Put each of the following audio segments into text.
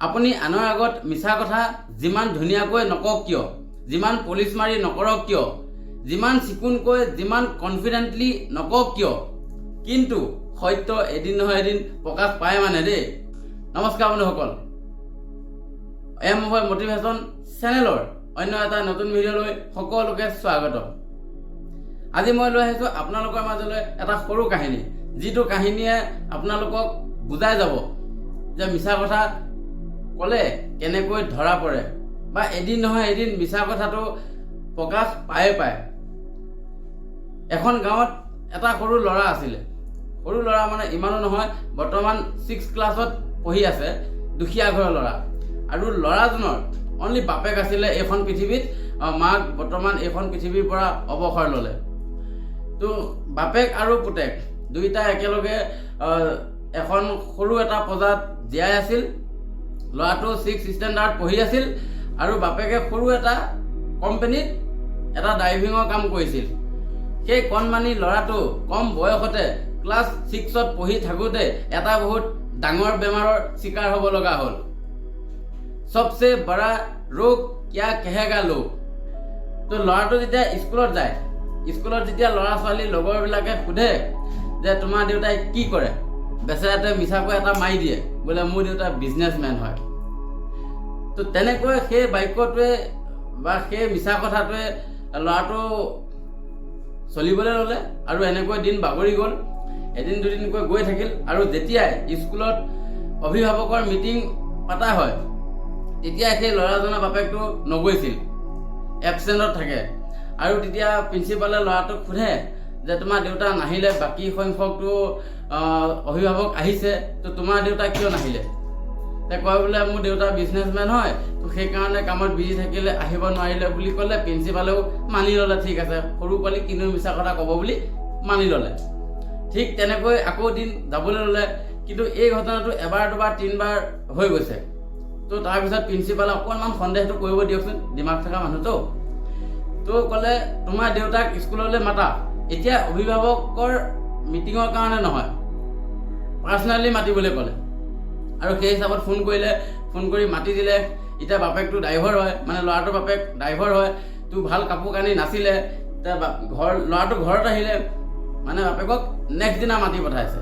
আপুনি আনৰ আগত মিছা কথা যিমান ধুনীয়াকৈ নকওক কিয়, যিমান পলিচ মাৰি নকৰক কিয়, যিমান চিকুণকৈ যিমান কনফিডেণ্টলি নকওক কিয়, কিন্তু সত্য এদিন নহয় এদিন প্ৰকাশ পায় মানে দেই। নমস্কাৰ বন্ধুসকল, এম মটিভেশ্যন চেনেলৰ অন্য এটা নতুন ভিডিঅ'লৈ সকলোকে স্বাগতম। আজি মই লৈ আহিছোঁ আপোনালোকৰ মাজলৈ এটা সৰু কাহিনী, যিটো কাহিনীয়ে আপোনালোকক বুজাই যাব যে মিছা কথা ক'লে কেনেকৈ ধৰা পৰে, বা এদিন নহয় এদিন মিছা কথাটো প্ৰকাশ পায়। এখন গাঁৱত এটা সৰু ল'ৰা আছিলে। সৰু ল'ৰা মানে ইমানো নহয়, বৰ্তমান 6 ক্লাছত পঢ়ি আছে, দুখীয়া ঘৰৰ ল'ৰা। আৰু ল'ৰাজনৰ অনলি বাপেক আছিলে এইখন পৃথিৱীত, মাক বৰ্তমান এইখন পৃথিৱীৰ পৰা অৱসৰ ল'লে। তো বাপেক আৰু পুতেক দুইটা একেলগে এখন সৰু এটা প্ৰজাত জীয়াই আছিল। ল'ৰাটো 6 ষ্টেণ্ডাৰ্ড পঢ়ি আছিল আৰু বাপেকে সৰু এটা কোম্পানীত এটা ড্ৰাইভিঙৰ কাম কৰিছিল। সেই কণমানি ল'ৰাটো কম বয়সতে ক্লাছ 6ত পঢ়ি থাকোঁতে এটা বহুত ডাঙৰ বেমাৰৰ চিকাৰ হ'ব লগা হ'ল। সবচে বড়া ৰোগ কিয়া কহেগা লোক। তো ল'ৰাটো যেতিয়া স্কুলত যায়, স্কুলত যেতিয়া ল'ৰা ছোৱালী লগৰবিলাকে সোধে যে তোমাৰ দেউতাই কি কৰে, বেচেৰাটোৱে মিছাকৈ এটা মাৰি দিয়ে, বোলে মোৰ দেউতা বিজনেছমেন হয়। তো তেনেকৈ সেই বাক্যটোৱে বা সেই মিছা কথাটোৱে ল'ৰাটো চলিবলৈ ল'লে আৰু এনেকৈ দিন বাগৰি গ'ল। এদিন দুদিনকৈ গৈ থাকিল আৰু যেতিয়াই স্কুলত অভিভাৱকৰ মিটিং পতা হয়, তেতিয়া সেই ল'ৰাজনৰ বাপেকটো নগৈছিল, এবচেণ্টত থাকে। আৰু তেতিয়া প্ৰিন্সিপালে ল'ৰাটোক সোধে যে তোমাৰ দেউতা নাহিলে, বাকী সংখ্যকটো অভিভাৱক আহিছে, তো তোমাৰ দেউতা কিয় নাহিলে? তে কয় বোলে মোৰ দেউতা বিজনেছমেন হয়, তো সেইকাৰণে কামত বিজি থাকিলে আহিব নোৱাৰিলে বুলি ক'লে। প্ৰিন্সিপালেও মানি ল'লে, ঠিক আছে, সৰু পোৱালি কিনো মিছা কথা ক'ব বুলি মানি ল'লে। ঠিক তেনেকৈ আকৌ দিন যাবলৈ ল'লে, কিন্তু এই ঘটনাটো এবাৰ দুবাৰ 3বাৰ হৈ গৈছে। তো তাৰপিছত প্ৰিন্সিপালে অকণমান সন্দেহটো কৰিব দিয়কচোন, দিমাগ থকা মানুহটো। তো ক'লে তোমাৰ দেউতাক স্কুললৈ মাতা, এতিয়া অভিভাৱকৰ মিটিঙৰ কাৰণে নহয়, পাৰ্চনেলি মাতিবলৈ ক'লে। আৰু সেই হিচাপত ফোন কৰিলে, ফোন কৰি মাতি দিলে। এতিয়া বাপেকটো ড্ৰাইভাৰ হয়, মানে ল'ৰাটোৰ বাপেক ড্ৰাইভাৰ হয়। তো ভাল কাপোৰ কানি নাছিলে, ল'ৰাটো ঘৰত আহিলে, মানে বাপেকক নেক্সট দিনা মাতি পঠাইছে।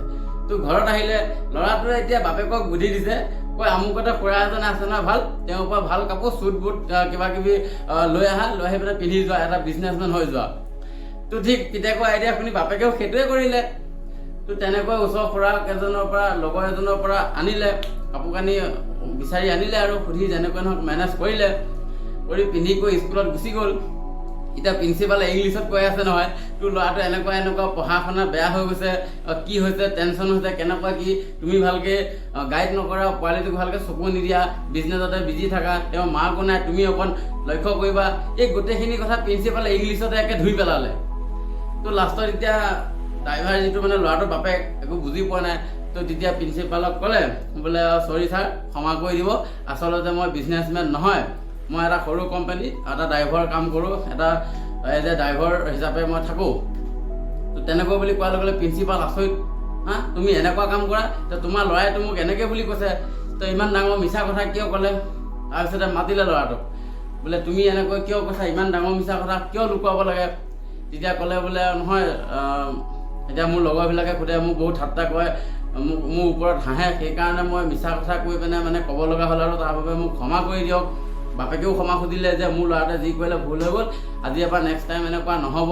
তো ঘৰত আহিলে ল'ৰাটোৱে এতিয়া বাপেকক বুদ্ধি দিছে, কয় আমুকতে খুৰা এজনে আছে নহয় ভাল, তেওঁৰ পৰা ভাল কাপোৰ চুট বুট কিবা কিবি লৈ আহি পেলাই পিন্ধি যোৱা, এটা বিজনেছমেন হৈ যোৱা। তো ঠিক পিতেকৰ আইডিয়া শুনি বাপেকেও সেইটোৱে কৰিলে। তো তেনেকৈ ওচৰ খুৰা এজনৰ পৰা, লগৰ এজনৰ পৰা আনিলে, কাপোৰ কানি বিচাৰি আনিলে আৰু সুধি যেনেকৈ নহওক মেনেজ কৰিলে, কৰি পিন্ধি গৈ স্কুলত গুচি গ'ল। এতিয়া প্ৰিন্সিপালে ইংলিছত কৈ আছে নহয়, তোৰ ল'ৰাটো এনেকুৱা পঢ়া শুনা বেয়া হৈ গৈছে, কি হৈছে, টেনশ্যন হৈছে, কেনেকুৱা কি, তুমি ভালকৈ গাইড নকৰা, পোৱালিটোক ভালকৈ চকু নিদিয়া, বিজনেছতে বিজি থাকা, তেওঁ মাকো নাই, তুমি অকণ লক্ষ্য কৰিবা। এই গোটেইখিনি কথা প্ৰিন্সিপালে ইংলিছতে একে ধুই পেলালে। তো লাষ্টত এতিয়া ড্ৰাইভাৰ যিটো মানে ল'ৰাটোৰ বাপেক একো বুজি পোৱা নাই। তো তেতিয়া প্ৰিন্সিপালক ক'লে বোলে সৰি ছাৰ, ক্ষমা কৰি দিব, আচলতে মই বিজনেছমেন নহয়, মই এটা সৰু কোম্পানীত এটা ড্ৰাইভাৰ কাম কৰোঁ, এটা এজ এ ড্ৰাইভাৰ হিচাপে মই থাকোঁ। তো তেনেকৈ বুলি কোৱাৰ লগে লগে প্ৰিন্সিপাল আচৰিত, তুমি এনেকুৱা কাম কৰা, তো তোমাৰ ল'ৰাইতো মোক এনেকৈ বুলি কৈছে, তো ইমান ডাঙৰ মিছা কথা কিয় ক'লে? তাৰপিছতে মাতিলে ল'ৰাটোক, বোলে তুমি এনেকৈ কিয় কৈছা, ইমান ডাঙৰ মিছা কথা কিয় লুকুৱাব লাগে? তেতিয়া ক'লে বোলে নহয়, এতিয়া মোৰ লগৰবিলাকে সোধে, মোক বহুত ঠাট্টা কৰে, মোৰ ওপৰত হাঁহে, সেইকাৰণে মই মিছা কথা কৈ পিনে মানে ক'ব লগা হ'ল, আৰু তাৰ বাবে মোক ক্ষমা কৰি দিয়ক। বাপেকেও ক্ষমা সুধিলে যে মোৰ ল'ৰাটোৱে যি কৰিলে ভুল হৈ গ'ল, আজিৰ পৰা নেক্সট টাইম এনেকুৱা নহ'ব,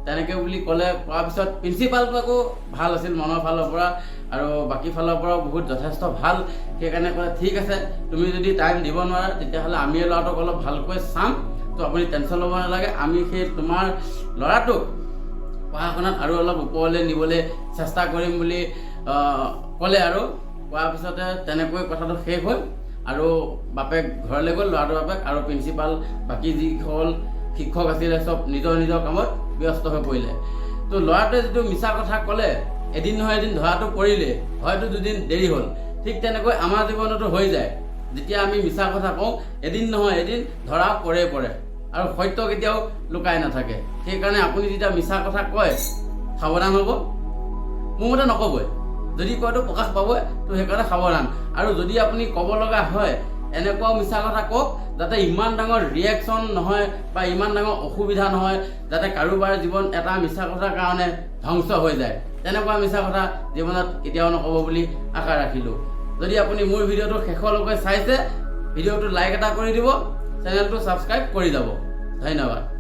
তেনেকৈ বুলি ক'লে। কোৱাৰ পিছত প্ৰিন্সিপালটো আকৌ ভাল আছিল মনৰ ফালৰ পৰা, আৰু বাকী ফালৰ পৰাও বহুত যথেষ্ট ভাল। সেইকাৰণে ক'লে ঠিক আছে, তুমি যদি টাইম দিব নোৱাৰা তেতিয়াহ'লে আমি ল'ৰাটোক অলপ ভালকৈ চাম, তো আপুনি টেনশ্যন ল'ব নালাগে, আমি সেই তোমাৰ ল'ৰাটোক পঢ়া শুনাত আৰু অলপ ওপৰলৈ নিবলৈ চেষ্টা কৰিম বুলি ক'লে। আৰু কোৱাৰ পিছতে তেনেকৈ কথাটো শেষ হ'ল, আৰু বাপেক ঘৰলৈ গ'ল, ল'ৰাটোৰ বাপেক, আৰু প্ৰিন্সিপাল বাকী যিসকল শিক্ষক আছিলে চব নিজৰ নিজৰ কামত ব্যস্ত হৈ পৰিলে। তো ল'ৰাটোৱে যিটো মিছা কথা ক'লে, এদিন নহয় এদিন ধৰাটো পৰিলে, হয়তো দুদিন দেৰি হ'ল। ঠিক তেনেকৈ আমাৰ জীৱনতো হৈ যায়, যেতিয়া আমি মিছা কথা কওঁ এদিন নহয় এদিন ধৰা পৰে, আৰু সত্য কেতিয়াও লুকাই নাথাকে। সেইকাৰণে আপুনি যেতিয়া মিছা কথা কয় সাৱধান হ'ব। মোৰ মতে নক'বই, যদি কয়তো প্ৰকাশ পাবই, তো সেইকাৰণে সাৱধান। আৰু যদি আপুনি ক'ব লগা হয় এনেকুৱাও মিছা কথা কওক যাতে ইমান ডাঙৰ ৰিয়েকশ্যন নহয় বা ইমান ডাঙৰ অসুবিধা নহয়, যাতে কাৰোবাৰ জীৱন এটা মিছা কথাৰ কাৰণে ধ্বংস হৈ যায়। তেনেকুৱা মিছা কথা জীৱনত কেতিয়াও নক'ব বুলি আশা ৰাখিলোঁ। যদি আপুনি মোৰ ভিডিঅ'টো শেষলৈকে চাইছে, ভিডিঅ'টো লাইক এটা কৰি দিব, চেনেলটো ছাবস্ক্ৰাইব কৰি যাব। ধন্যবাদ।